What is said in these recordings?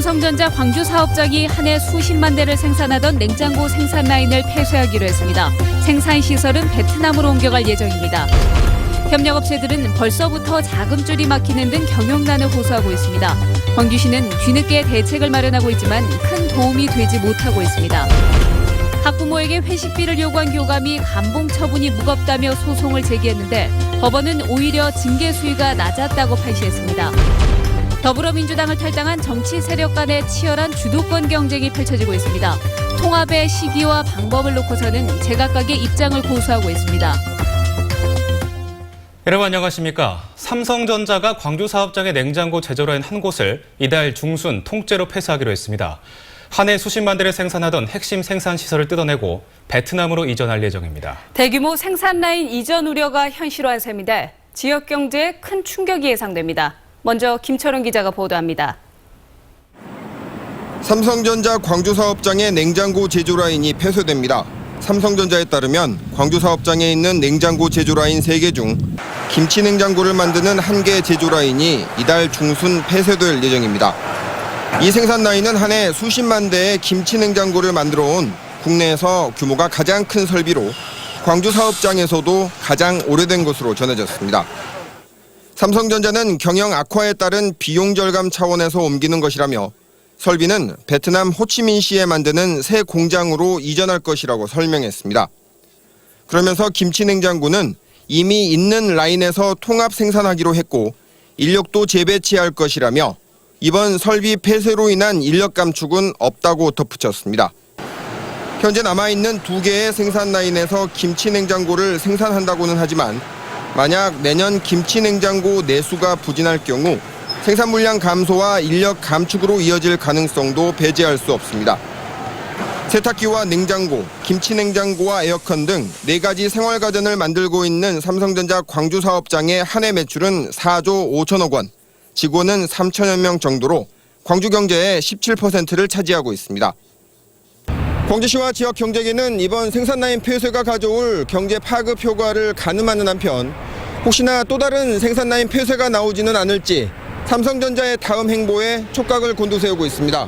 삼성전자 광주 사업장이 한 해 수십만 대를 생산하던 냉장고 생산 라인을 폐쇄하기로 했습니다. 생산 시설은 베트남으로 옮겨갈 예정입니다. 협력업체들은 벌써부터 자금줄이 막히는 등 경영난을 호소하고 있습니다. 광주시는 뒤늦게 대책을 마련하고 있지만 큰 도움이 되지 못하고 있습니다. 학부모에게 회식비를 요구한 교감이 감봉 처분이 무겁다며 소송을 제기했는데 법원은 오히려 징계 수위가 낮았다고 판시했습니다. 더불어민주당을 탈당한 정치 세력 간의 치열한 주도권 경쟁이 펼쳐지고 있습니다. 통합의 시기와 방법을 놓고서는 제각각의 입장을 고수하고 있습니다. 여러분 안녕하십니까? 삼성전자가 광주 사업장의 냉장고 제조라인 한 곳을 이달 중순 통째로 폐쇄하기로 했습니다. 한 해 수십만 대를 생산하던 핵심 생산 시설을 뜯어내고 베트남으로 이전할 예정입니다. 대규모 생산 라인 이전 우려가 현실화한 셈인데 지역 경제에 큰 충격이 예상됩니다. 먼저 김철원 기자가 보도합니다. 삼성전자 광주 사업장의 냉장고 제조 라인이 폐쇄됩니다. 삼성전자에 따르면 광주 사업장에 있는 냉장고 제조 라인 3개 중 김치 냉장고를 만드는 1개 제조 라인이 이달 중순 폐쇄될 예정입니다. 이 생산 라인은 한 해 수십만 대의 김치 냉장고를 만들어 온 국내에서 규모가 가장 큰 설비로 광주 사업장에서도 가장 오래된 것으로 전해졌습니다. 삼성전자는 경영 악화에 따른 비용 절감 차원에서 옮기는 것이라며 설비는 베트남 호치민시에 만드는 새 공장으로 이전할 것이라고 설명했습니다. 그러면서 김치 냉장고는 이미 있는 라인에서 통합 생산하기로 했고 인력도 재배치할 것이라며 이번 설비 폐쇄로 인한 인력 감축은 없다고 덧붙였습니다. 현재 남아있는 2개의 생산 라인에서 김치 냉장고를 생산한다고는 하지만 만약 내년 김치 냉장고 내수가 부진할 경우 생산 물량 감소와 인력 감축으로 이어질 가능성도 배제할 수 없습니다. 세탁기와 냉장고, 김치 냉장고와 에어컨 등 4가지 생활가전을 만들고 있는 삼성전자 광주 사업장의 한 해 매출은 4조 5천억 원, 직원은 3천여 명 정도로 광주 경제의 17%를 차지하고 있습니다. 광주시와 지역 경제계는 이번 생산라인 폐쇄가 가져올 경제 파급 효과를 가늠하는 한편 혹시나 또 다른 생산라인 폐쇄가 나오지는 않을지 삼성전자의 다음 행보에 촉각을 곤두세우고 있습니다.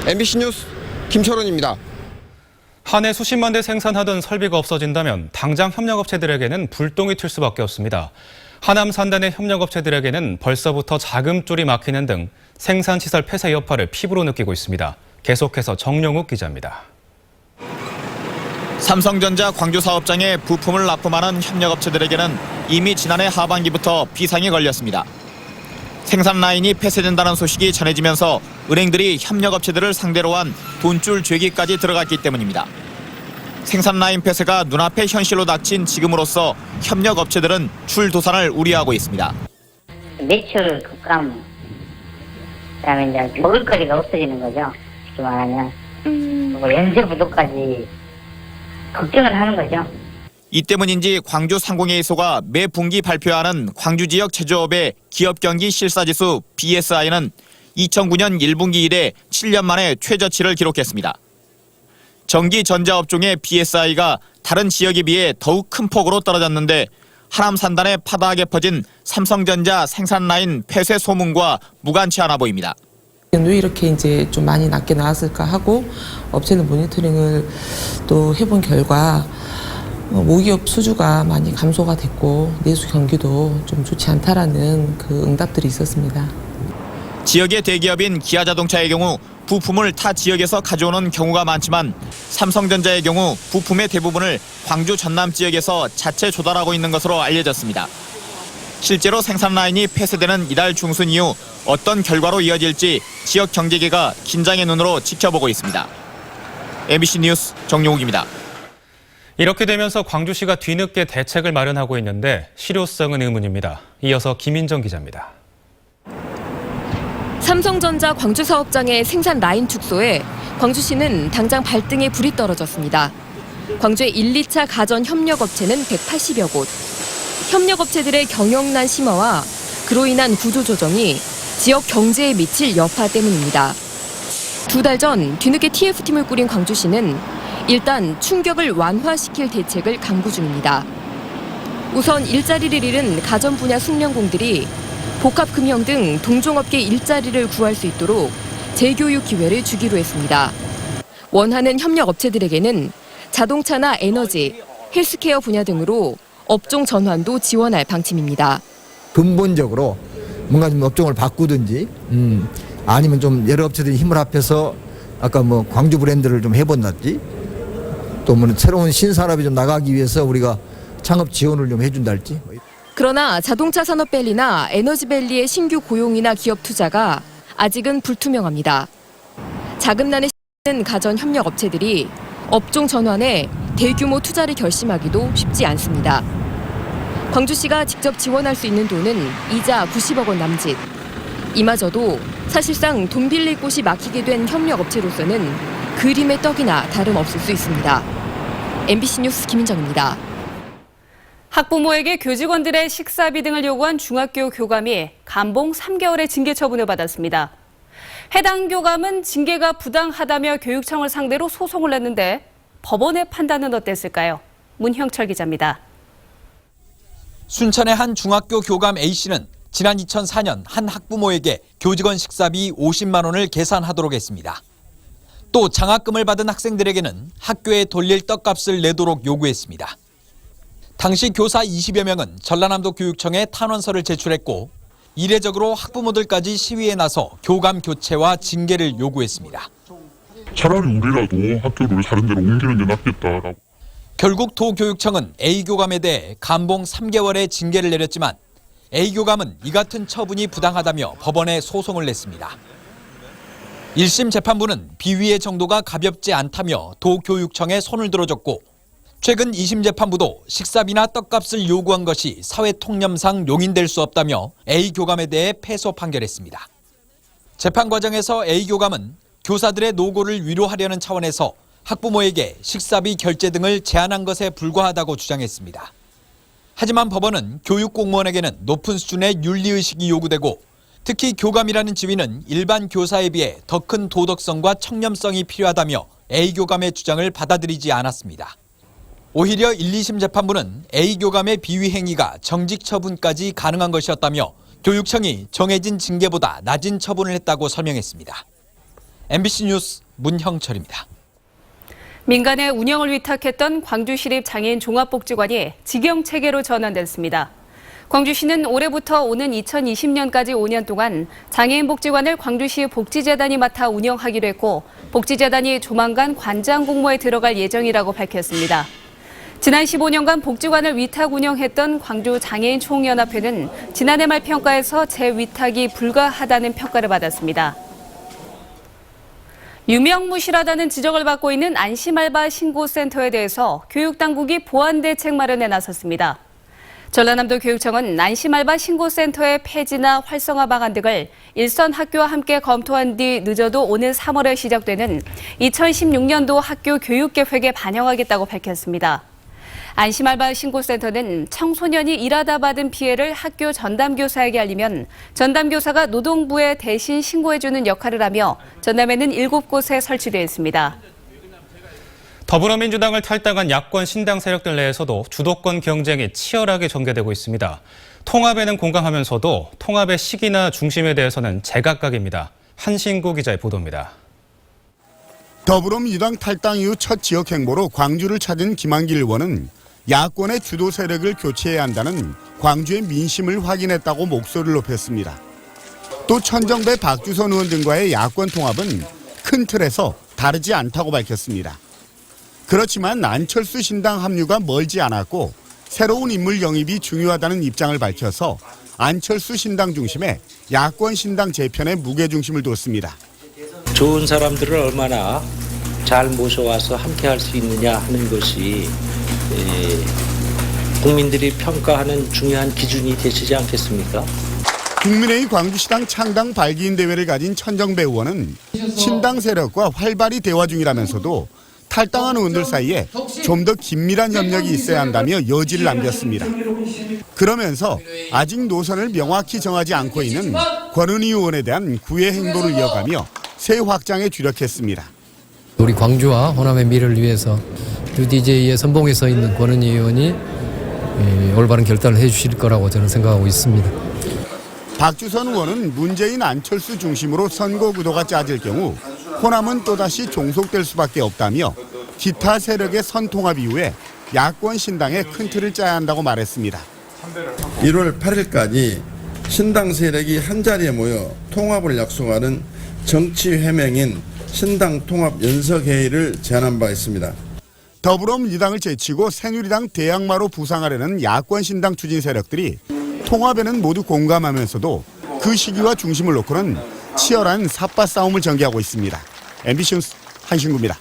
MBC 뉴스 김철원입니다. 한 해 수십만 대 생산하던 설비가 없어진다면 당장 협력업체들에게는 불똥이 튈 수밖에 없습니다. 하남 산단의 협력업체들에게는 벌써부터 자금줄이 막히는 등 생산시설 폐쇄 여파를 피부로 느끼고 있습니다. 계속해서 정영욱 기자입니다. 삼성전자 광주 사업장에 부품을 납품하는 협력업체들에게는 이미 지난해 하반기부터 비상이 걸렸습니다. 생산 라인이 폐쇄된다는 소식이 전해지면서 은행들이 협력업체들을 상대로 한 돈줄 죄기까지 들어갔기 때문입니다. 생산 라인 폐쇄가 눈앞에 현실로 닥친 지금으로서 협력업체들은 출도산을 우려하고 있습니다. 매출 급감, 그다음에 이제 먹을거리가 없어지는 거죠. 쉽게 말하면 연쇄 부도까지 걱정을 하는 거죠. 이 때문인지 광주 상공회의소가 매 분기 발표하는 광주 지역 제조업의 기업 경기 실사지수 BSI는 2009년 1분기 이래 7년 만에 최저치를 기록했습니다. 전기 전자업종의 BSI가 다른 지역에 비해 더욱 큰 폭으로 떨어졌는데 하남 산단에 파다하게 퍼진 삼성전자 생산 라인 폐쇄 소문과 무관치 않아 보입니다. 왜 이렇게 이제 좀 많이 낮게 나왔을까 하고 업체는 모니터링을 또 해본 결과 모기업 수주가 많이 감소가 됐고 내수 경기도 좀 좋지 않다라는 그 응답들이 있었습니다. 지역의 대기업인 기아자동차의 경우 부품을 타 지역에서 가져오는 경우가 많지만 삼성전자의 경우 부품의 대부분을 광주 전남 지역에서 자체 조달하고 있는 것으로 알려졌습니다. 실제로 생산 라인이 폐쇄되는 이달 중순 이후 어떤 결과로 이어질지 지역 경제계가 긴장의 눈으로 지켜보고 있습니다. MBC 뉴스 정용욱입니다. 이렇게 되면서 광주시가 뒤늦게 대책을 마련하고 있는데 실효성은 의문입니다. 이어서 김인정 기자입니다. 삼성전자 광주 사업장의 생산 라인 축소에 광주시는 당장 발등에 불이 떨어졌습니다. 광주의 1, 2차 가전 협력업체는 180여 곳. 협력업체들의 경영난 심화와 그로 인한 구조조정이 지역 경제에 미칠 여파 때문입니다. 2달 전 뒤늦게 TF팀을 꾸린 광주시는 일단 충격을 완화시킬 대책을 강구 중입니다. 우선 일자리를 잃은 가전 분야 숙련공들이 복합금형 등 동종업계 일자리를 구할 수 있도록 재교육 기회를 주기로 했습니다. 원하는 협력 업체들에게는 자동차나 에너지, 헬스케어 분야 등으로 업종 전환도 지원할 방침입니다. 근본적으로 뭔가 좀 업종을 바꾸든지 아니면 좀 여러 업체들이 힘을 합해서 아까 뭐 광주 브랜드를 좀 해본다든지 또 뭐 새로운 신산업이 좀 나가기 위해서 우리가 창업 지원을 좀 해준달지. 그러나 자동차 산업밸리나 에너지밸리의 신규 고용이나 기업 투자가 아직은 불투명합니다. 자금난에 시달리는 가전 협력 업체들이 업종 전환에 대규모 투자를 결심하기도 쉽지 않습니다. 광주시가 직접 지원할 수 있는 돈은 이자 90억 원 남짓. 이마저도 사실상 돈 빌릴 곳이 막히게 된 협력 업체로서는 그림의 떡이나 다름없을 수 있습니다. MBC 뉴스 김민정입니다. 학부모에게 교직원들의 식사비 등을 요구한 중학교 교감이 감봉 3개월의 징계 처분을 받았습니다. 해당 교감은 징계가 부당하다며 교육청을 상대로 소송을 냈는데 법원의 판단은 어땠을까요? 문형철 기자입니다. 순천의 한 중학교 교감 A씨는 지난 2004년 한 학부모에게 교직원 식사비 50만 원을 계산하도록 했습니다. 또 장학금을 받은 학생들에게는 학교에 돌릴 떡값을 내도록 요구했습니다. 당시 교사 20여 명은 전라남도 교육청에 탄원서를 제출했고 이례적으로 학부모들까지 시위에 나서 교감 교체와 징계를 요구했습니다. 차라리 우리라도 학교를 다른 데로 옮기는 게 낫겠다라고. 결국 도교육청은 A교감에 대해 감봉 3개월의 징계를 내렸지만 A교감은 이 같은 처분이 부당하다며 법원에 소송을 냈습니다. 1심 재판부는 비위의 정도가 가볍지 않다며 도교육청에 손을 들어줬고 최근 2심 재판부도 식사비나 떡값을 요구한 것이 사회통념상 용인될 수 없다며 A교감에 대해 패소 판결했습니다. 재판 과정에서 A교감은 교사들의 노고를 위로하려는 차원에서 학부모에게 식사비 결제 등을 제한한 것에 불과하다고 주장했습니다. 하지만 법원은 교육공무원에게는 높은 수준의 윤리의식이 요구되고 특히 교감이라는 지위는 일반 교사에 비해 더 큰 도덕성과 청렴성이 필요하다며 A교감의 주장을 받아들이지 않았습니다. 오히려 1, 2심 재판부는 A교감의 비위 행위가 정직 처분까지 가능한 것이었다며 교육청이 정해진 징계보다 낮은 처분을 했다고 설명했습니다. MBC 뉴스 문형철입니다. 민간에 운영을 위탁했던 광주시립 장애인 종합복지관이 직영체계로 전환됐습니다. 광주시는 올해부터 오는 2020년까지 5년 동안 장애인 복지관을 광주시 복지재단이 맡아 운영하기로 했고 복지재단이 조만간 관장 공모에 들어갈 예정이라고 밝혔습니다. 지난 15년간 복지관을 위탁 운영했던 광주장애인총연합회는 지난해 말 평가에서 재위탁이 불가하다는 평가를 받았습니다. 유명무실하다는 지적을 받고 있는 안심알바 신고센터에 대해서 교육당국이 보완 대책 마련에 나섰습니다. 전라남도 교육청은 안심알바 신고센터의 폐지나 활성화 방안 등을 일선 학교와 함께 검토한 뒤 늦어도 오는 3월에 시작되는 2016년도 학교 교육계획에 반영하겠다고 밝혔습니다. 안심알바 신고센터는 청소년이 일하다 받은 피해를 학교 전담교사에게 알리면 전담교사가 노동부에 대신 신고해주는 역할을 하며 전남에는 7곳에 설치되어 있습니다. 더불어민주당을 탈당한 야권 신당 세력들 내에서도 주도권 경쟁이 치열하게 전개되고 있습니다. 통합에는 공감하면서도 통합의 시기나 중심에 대해서는 제각각입니다. 한신구 기자의 보도입니다. 더불어민주당 탈당 이후 첫 지역 행보로 광주를 찾은 김한길 의원은 야권의 주도 세력을 교체해야 한다는 광주의 민심을 확인했다고 목소리를 높였습니다. 또 천정배 박주선 의원 등과의 야권 통합은 큰 틀에서 다르지 않다고 밝혔습니다. 그렇지만 안철수 신당 합류가 멀지 않았고 새로운 인물 영입이 중요하다는 입장을 밝혀서 안철수 신당 중심의 야권 신당 재편에 무게중심을 뒀습니다. 좋은 사람들을 얼마나 잘 모셔와서 함께할 수 있느냐 하는 것이 국민들이 평가하는 중요한 기준이 되시지 않겠습니까? 국민의힘 광주시당 창당 발기인 대회를 가진 천정배 의원은 신당 세력과 활발히 대화 중이라면서도 탈당한 의원들 사이에 좀 더 긴밀한 협력이 있어야 한다며 여지를 남겼습니다. 그러면서 아직 노선을 명확히 정하지 않고 있는 권은희 의원에 대한 구애 행보를 이어가며 새 확장에 주력했습니다. 우리 광주와 호남의 미래를 위해서 UDJ의 선봉에 서 있는 권은희 의원이 올바른 결단을 해주실 거라고 저는 생각하고 있습니다. 박주선 의원은 문재인 안철수 중심으로 선거 구도가 짜질 경우 호남은 또다시 종속될 수밖에 없다며 기타 세력의 선통합 이후에 야권 신당에 큰 틀을 짜야 한다고 말했습니다. 1월 8일까지 신당 세력이 한자리에 모여 통합을 약속하는 정치회맹인 신당통합연석회의를 제안한 바 있습니다. 더불어민주당을 제치고 새누리당 대항마로 부상하려는 야권 신당 추진 세력들이 통합에는 모두 공감하면서도 그 시기와 중심을 놓고는 치열한 삿바 싸움을 전개하고 있습니다. MBC 뉴스 한신구입니다.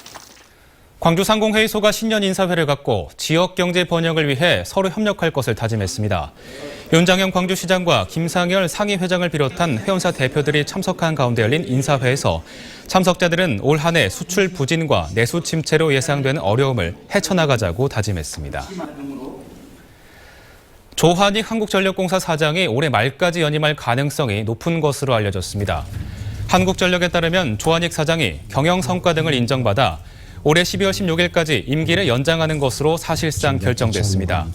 광주 상공회의소가 신년 인사회를 갖고 지역 경제 번영을 위해 서로 협력할 것을 다짐했습니다. 윤장현 광주시장과 김상열 상임회장을 비롯한 회원사 대표들이 참석한 가운데 열린 인사회에서 참석자들은 올 한 해 수출 부진과 내수 침체로 예상되는 어려움을 헤쳐나가자고 다짐했습니다. 조한익 한국전력공사 사장이 올해 말까지 연임할 가능성이 높은 것으로 알려졌습니다. 한국전력에 따르면 조한익 사장이 경영 성과 등을 인정받아 올해 12월 16일까지 임기를 연장하는 것으로 사실상 결정됐습니다.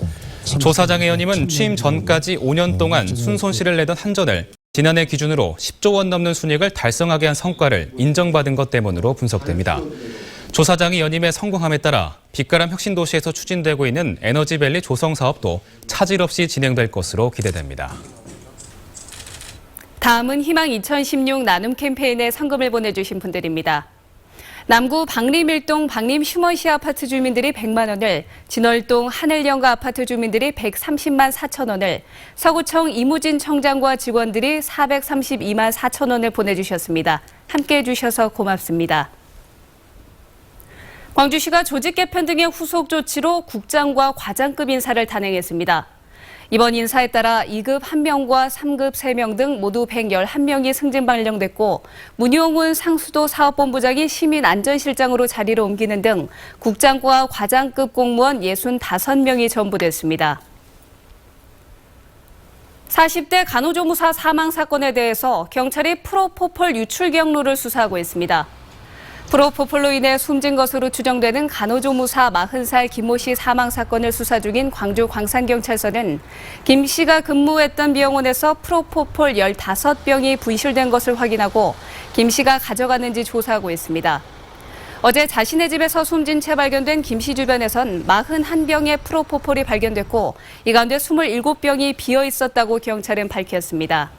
조 사장의 연임은 취임 전까지 5년 동안 순손실을 내던 한전을 지난해 기준으로 10조 원 넘는 순이익을 달성하게 한 성과를 인정받은 것 때문으로 분석됩니다. 조 사장이 연임에 성공함에 따라 빛가람 혁신도시에서 추진되고 있는 에너지밸리 조성 사업도 차질 없이 진행될 것으로 기대됩니다. 다음은 희망 2016 나눔 캠페인에 상금을 보내주신 분들입니다. 남구 박림일동 박림 휴먼시 아파트 주민들이 100만 원을, 진월동 하늘영가 아파트 주민들이 130만 4천 원을, 서구청 이무진 청장과 직원들이 432만 4천 원을 보내주셨습니다. 함께해 주셔서 고맙습니다. 광주시가 조직 개편 등의 후속 조치로 국장과 과장급 인사를 단행했습니다. 이번 인사에 따라 2급 1명과 3급 3명 등 모두 111명이 승진 발령됐고 문용훈 상수도 사업본부장이 시민안전실장으로 자리를 옮기는 등 국장과 과장급 공무원 65명이 전부됐습니다. 40대 간호조무사 사망 사건에 대해서 경찰이 프로포폴 유출 경로를 수사하고 있습니다. 프로포폴로 인해 숨진 것으로 추정되는 간호조무사 40살 김모 씨 사망 사건을 수사 중인 광주 광산경찰서는 김 씨가 근무했던 병원에서 프로포폴 15병이 분실된 것을 확인하고 김 씨가 가져갔는지 조사하고 있습니다. 어제 자신의 집에서 숨진 채 발견된 김 씨 주변에선 41병의 프로포폴이 발견됐고 이 가운데 27병이 비어 있었다고 경찰은 밝혔습니다.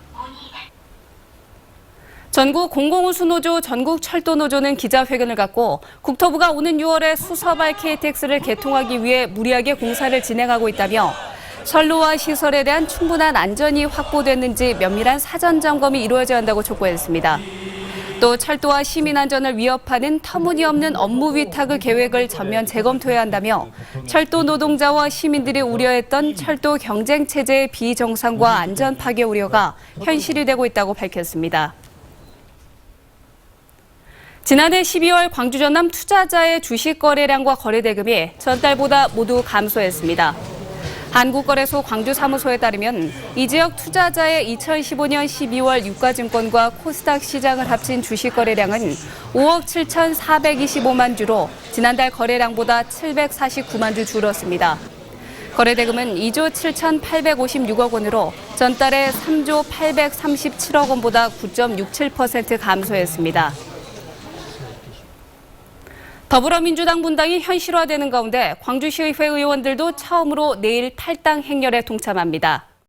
전국 공공운수노조 전국철도노조는 기자회견을 갖고 국토부가 오는 6월에 수서발 KTX를 개통하기 위해 무리하게 공사를 진행하고 있다며 선로와 시설에 대한 충분한 안전이 확보됐는지 면밀한 사전 점검이 이루어져야 한다고 촉구했습니다. 또 철도와 시민 안전을 위협하는 터무니없는 업무 위탁의 계획을 전면 재검토해야 한다며 철도 노동자와 시민들이 우려했던 철도 경쟁 체제의 비정상과 안전 파괴 우려가 현실이 되고 있다고 밝혔습니다. 지난해 12월 광주 전남 투자자의 주식 거래량과 거래 대금이 전달보다 모두 감소했습니다. 한국거래소 광주사무소에 따르면 이 지역 투자자의 2015년 12월 유가증권과 코스닥 시장을 합친 주식 거래량은 5억 7,425만 주로 지난달 거래량보다 749만 주 줄었습니다. 거래 대금은 2조 7,856억 원으로 전달에 3조 837억 원보다 9.67% 감소했습니다. 더불어민주당 분당이 현실화되는 가운데 광주시의회 의원들도 처음으로 내일 탈당 행렬에 동참합니다.